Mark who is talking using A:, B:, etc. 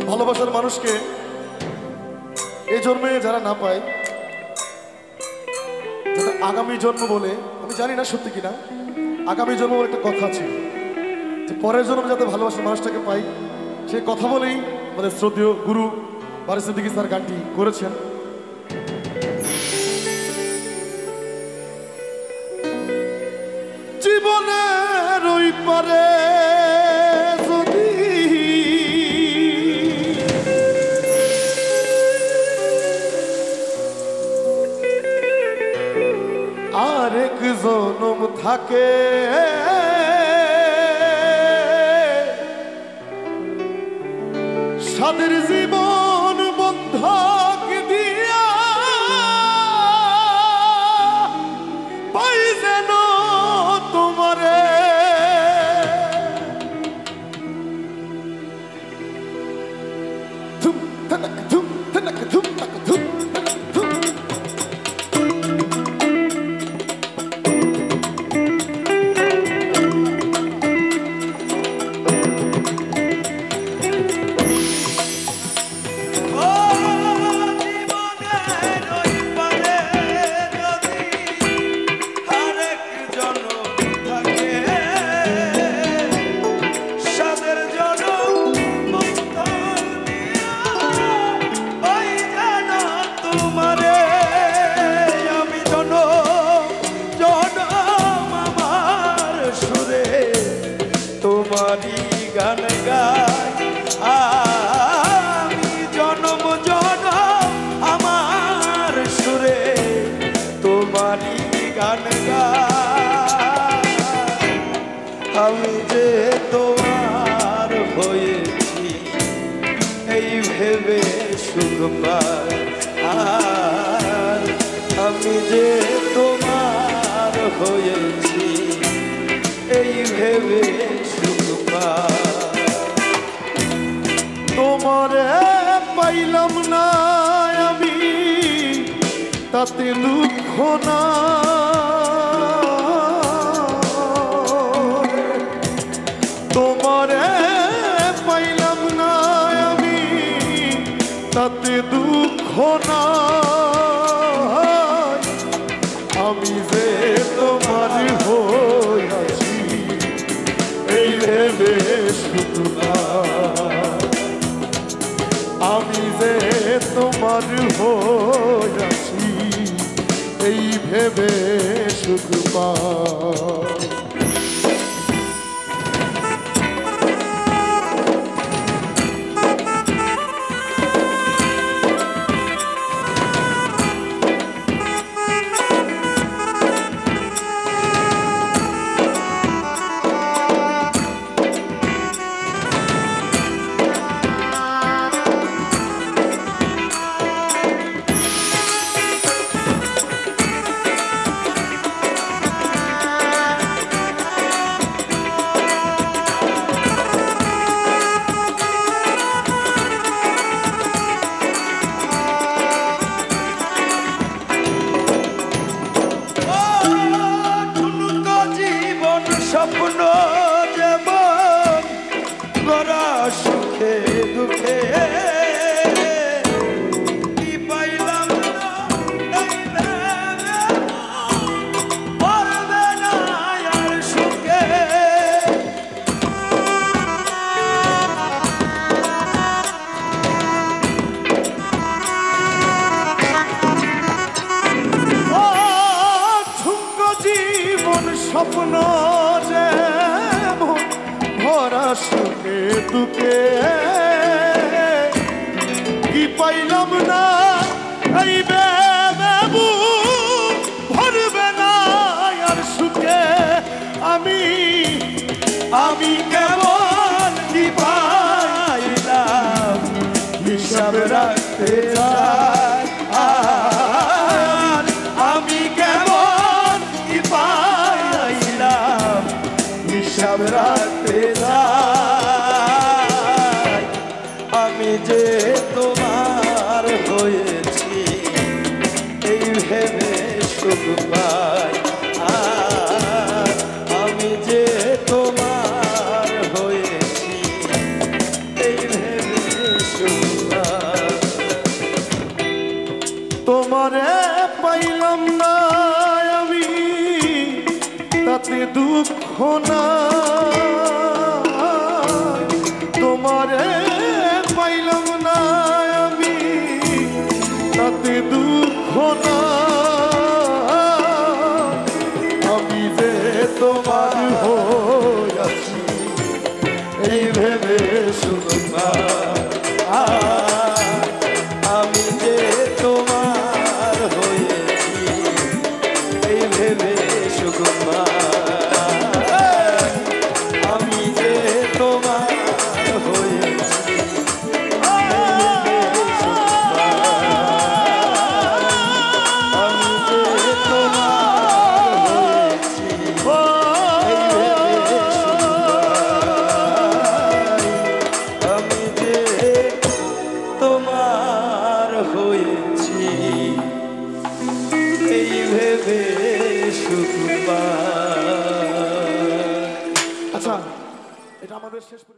A: ভালোবাসার মানুষকে এই জন্মে যারা না পায়, যাতে আগামী জন্ম বলে, আমি জানি না সত্যি কিনা, আগামী জন্ম বলে একটা কথা আছে যে পরের জন্মে যাতে ভালোবাসার মানুষটাকে পাই, সেই কথা বলেই আমাদের শ্রদ্ধেয় গুরু বারিশ সিদ্দিকী স্যার গানটি করেছেন। জীবনের ওই পারে যদি আরেক জনম থাকে, সাদের জীবন বন্ধক দিয়া পাই যেন তোমারে, ধুম ধনক ধুম ধনক ধুম ধনক ধুম ধনক ধুম।
B: তোমারি গান গাই আমি জনম জনম আমার সুরে, তোমারি গান গাই। আমি যে তোমার হয়েছি এই ভেবে সুখ পাই, আর আমি যে তোমার হয়েছি এই ভেবে সুখ পাই।
A: তোমারে পাইলাম না আমি তাতে দুঃখ না, তোমারে পাইলাম না আমি তাতে দুঃখ না, আমি যে তোমার হইয়াছি এই ভেবে সুখ পাই, আমি যে তোমার হইয়াছি এই ভেবে সুখ পাই।
B: স্বপ্ন যেমন গড়া সুখে দুঃখে, কি পাইলাম না এই ভেবে পারবে না আর সুখে।
A: জীবন স্বপ্ন যেমন ভরা সুখে দুঃখে, কি পাইলাম না এই বেবু ভরবে না আর সুখে, আমি
B: আমি কেমন কি পাইলাম হিসাব রাখতে চাই, আর আমি কেমন কি পাইলাম হিসাব রাখতে চাই। আমি যে তোমার হয়েছি এই ভেবে সুখ পাই, আর আমি যে তোমার হয়েছি এই ভেবে
A: তাতে দুঃখ না তোমারে পাইলাম না আমি তাতে দুঃখ না আমি যে তোমার হইয়াছি এই ভেবে শুধু
B: আমি যে তোমার হয়েছি এই ভেবে সুকুমার আমি যে তোমার হয়েছি এই ভেবে সুকুমার
A: আচ্ছা এটা আমাদের শেষ